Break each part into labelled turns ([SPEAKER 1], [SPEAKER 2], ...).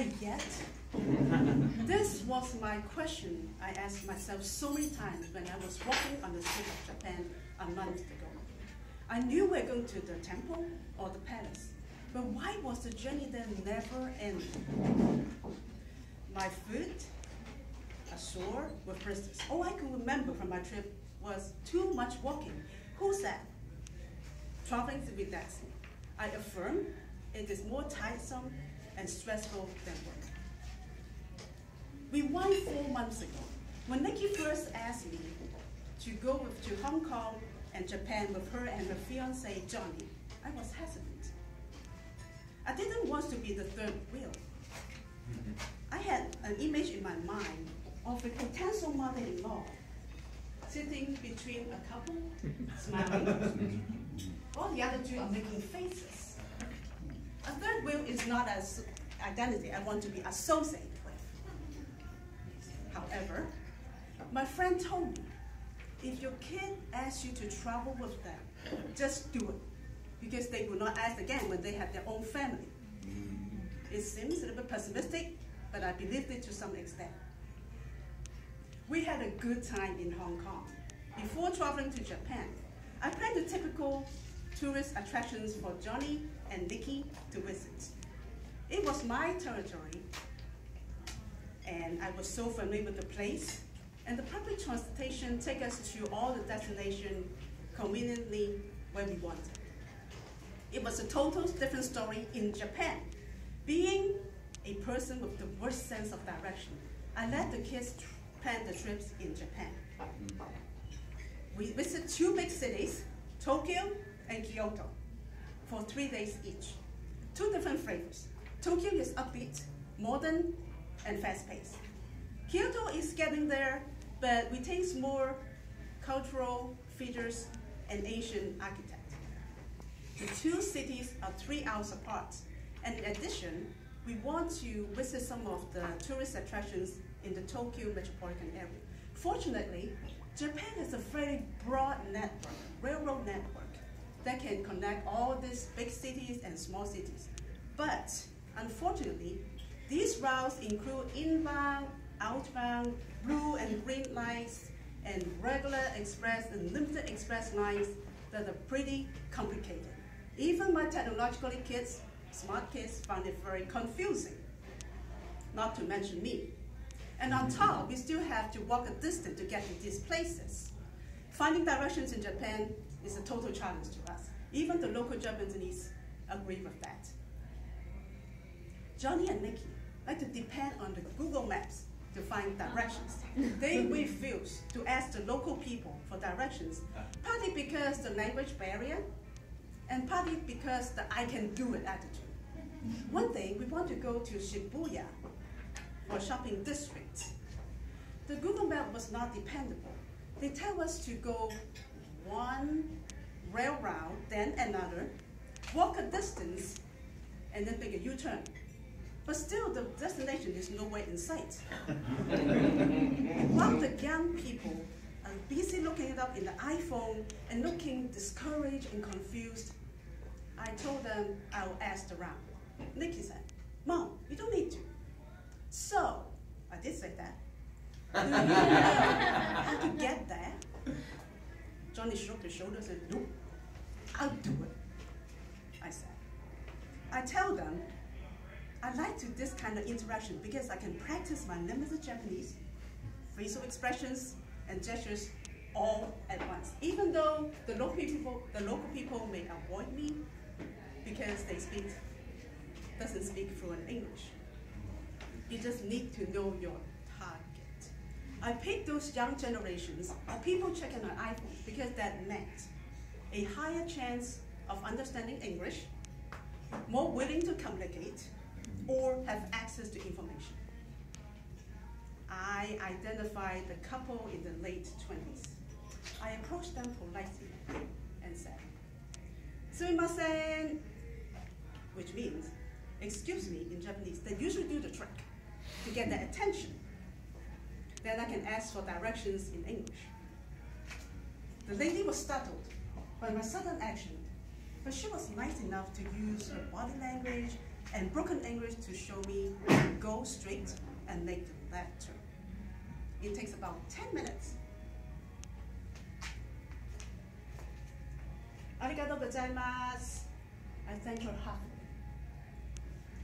[SPEAKER 1] I yet? This was my question I asked myself so many times when I was walking on the street of Japan a month ago. I knew we were going to the temple or the palace, but why was the journey there never ending? My foot, a sore with blisters. All I could remember from my trip was too much walking. Who said? Traveling to be relaxing. I affirm it is more tiresome and stressful than work. We won 4 months ago. When Nikki first asked me to go to Hong Kong and Japan with her and her fiancé, Johnny, I was hesitant. I didn't want to be the third wheel. I had an image in my mind of a potential mother-in-law sitting between a couple, smiling. All the other two are making faces. A third wheel is not an identity I want to be associated with. However, my friend told me, if your kid asks you to travel with them, just do it, because they will not ask again when they have their own family. It seems a little bit pessimistic, but I believed it to some extent. We had a good time in Hong Kong. Before traveling to Japan, I planned the typical tourist attractions for Johnny and Nikki to visit. It was my territory, and I was so familiar with the place, and the public transportation took us to all the destinations conveniently where we wanted. It was a total different story in Japan. Being a person with the worst sense of direction, I let the kids plan the trips in Japan. We visited 2 big cities, Tokyo and Kyoto, for 3 days each. 2 different flavors. Tokyo is upbeat, modern, and fast-paced. Kyoto is getting there, but retains more cultural features and Asian architecture. The 2 cities are 3 hours apart, and in addition, we want to visit some of the tourist attractions in the Tokyo metropolitan area. Fortunately, Japan has a very broad network, railroad network, that can connect all these big cities and small cities. But unfortunately, these routes include inbound, outbound, blue and green lines, and regular express and limited express lines that are pretty complicated. Even my technologically kids, smart kids, found it very confusing, not to mention me. And on top, we still have to walk a distance to get to these places. Finding directions in Japan is a total challenge to us. Even the local Japanese agree with that. Johnny and Nikki like to depend on the Google Maps to find directions. They refuse to ask the local people for directions, partly because the language barrier, and partly because the I can do it attitude. One day, we want to go to Shibuya for a shopping district. The Google map was not dependable. They tell us to go one rail route, then another, walk a distance, and then make a U-turn. But still, the destination is nowhere in sight. While the young people are busy looking it up in the iPhone and looking discouraged and confused, I told them I'll ask around. Nikki said, "Mom, you don't need to." So, I did say that. Do you know how to get there? Johnny shrugged his shoulders and said, "Nope, I'll do it," I said. I tell them I like to this kind of interaction because I can practice my limited Japanese, facial expressions, and gestures all at once. Even though the local people may avoid me because they doesn't speak fluent English. You just need to know your target. I picked those young generations or people checking an iPhone because that meant a higher chance of understanding English, more willing to communicate, or have access to information. I identified the couple in the late 20s. I approached them politely and said, "Sumimasen," which means, "Excuse me," in Japanese. They usually do the trick to get their attention. Then I can ask for directions in English. The lady was startled by my sudden action, but she was nice enough to use her body language and broken English to show me go straight and make the left turn. It takes about 10 minutes. Arigato gozaimasu. I thanked her heartily.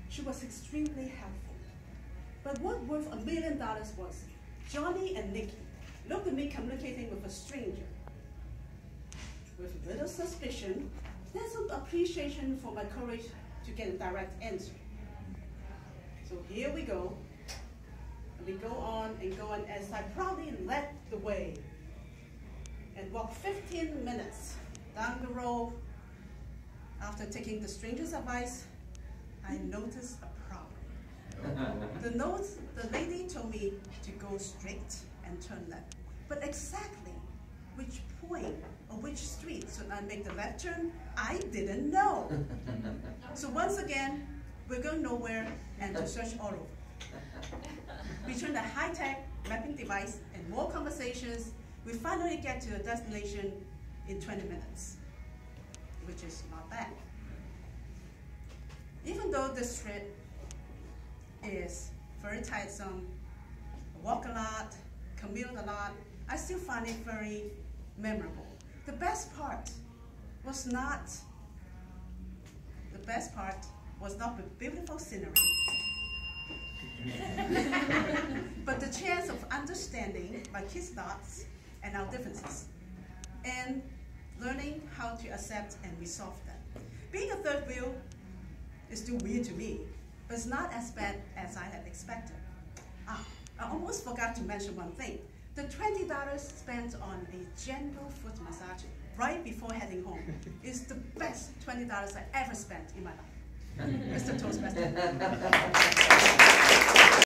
[SPEAKER 1] She was extremely helpful. But what worth $1 million was Johnny and Nikki looked at me communicating with a stranger. With little suspicion, there's some appreciation for my courage to get a direct answer. So here we go. And we go on as I proudly led the way and walked 15 minutes down the road. After taking the stranger's advice, I noticed a problem. The lady told me to go straight and turn left. But exactly which point or which street should I make the left turn, I didn't know. So once again, we're going nowhere and to search all over. Between the high-tech mapping device and more conversations, we finally get to the destination in 20 minutes, which is not bad. Even though this trip is very tiresome, walk a lot, commute a lot, I still find it very memorable. The best part was not the beautiful scenery, but the chance of understanding my kids' thoughts and our differences, and learning how to accept and resolve them. Being a third wheel is still weird to me, but it's not as bad as I had expected. I almost forgot to mention one thing. The $20 spent on a gentle foot massage right before heading home is the best $20 I ever spent in my life. Mr. Toastmaster.